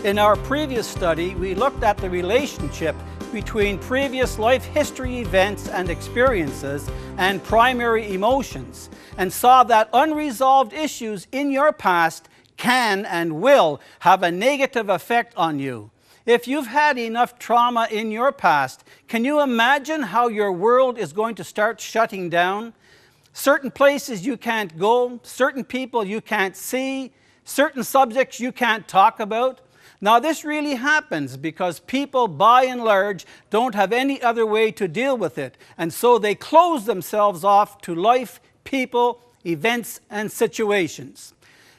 In our previous study, we looked at the relationship between previous life history events and experiences and primary emotions, and saw that unresolved issues in your past can and will have a negative effect on you. If you've had enough trauma in your past, can you imagine how your world is going to start shutting down? Certain places you can't go, certain people you can't see, certain subjects you can't talk about. Now, this really happens because people, by and large, don't have any other way to deal with it, and so they close themselves off to life, people, events, and situations.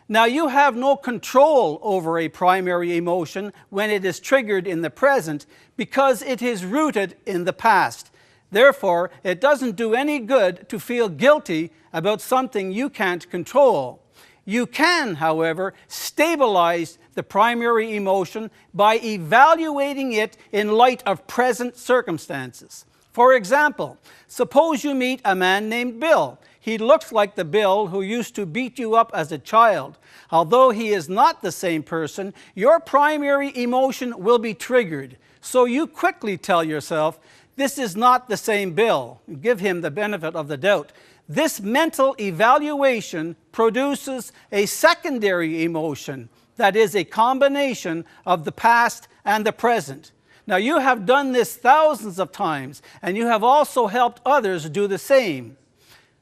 Now, you have no control over a primary emotion when it is triggered in the present because it is rooted in the past. Therefore, it doesn't do any good to feel guilty about something you can't control. You can, however, stabilize the primary emotion by evaluating it in light of present circumstances. For example, suppose you meet a man named Bill. He looks like the Bill who used to beat you up as a child. Although he is not the same person, your primary emotion will be triggered. So you quickly tell yourself, this is not the same Bill. Give him the benefit of the doubt. This mental evaluation produces a secondary emotion that is a combination of the past and the present. Now, you have done this thousands of times, and you have also helped others do the same.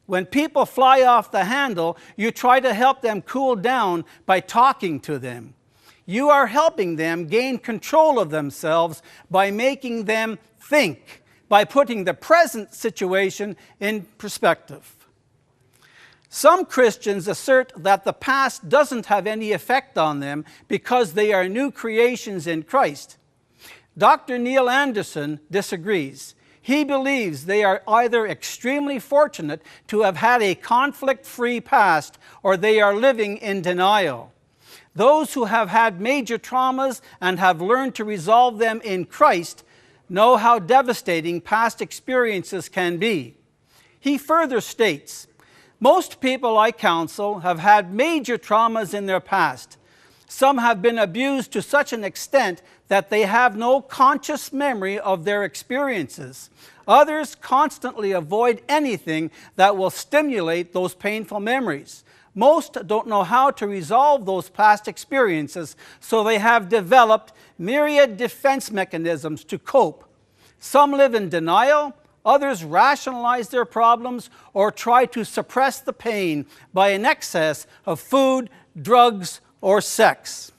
When people fly off the handle, you try to help them cool down by talking to them. You are helping them gain control of themselves by making them think, by putting the present situation in perspective. Some Christians assert that the past doesn't have any effect on them because they are new creations in Christ. Dr. Neil Anderson disagrees. He believes they are either extremely fortunate to have had a conflict-free past or they are living in denial. Those who have had major traumas and have learned to resolve them in Christ know how devastating past experiences can be. He further states, most people I counsel have had major traumas in their past. Some have been abused to such an extent that they have no conscious memory of their experiences. Others constantly avoid anything that will stimulate those painful memories. Most don't know how to resolve those past experiences, so they have developed myriad defense mechanisms to cope. Some live in denial, others rationalize their problems or try to suppress the pain by an excess of food, drugs, or sex.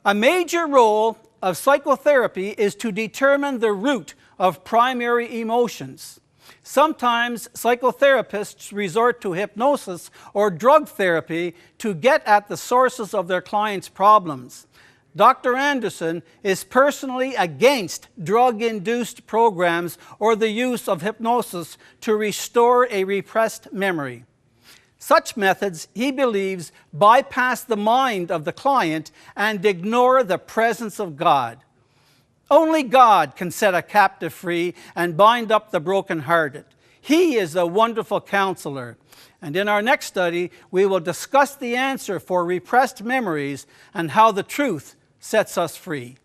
A major role of psychotherapy is to determine the root of primary emotions. Sometimes psychotherapists resort to hypnosis or drug therapy to get at the sources of their clients' problems. Dr. Anderson is personally against drug-induced programs or the use of hypnosis to restore a repressed memory. Such methods, he believes, bypass the mind of the client and ignore the presence of God. Only God can set a captive free and bind up the brokenhearted. He is a wonderful counselor. And in our next study, we will discuss the answer for repressed memories and how the truth sets us free.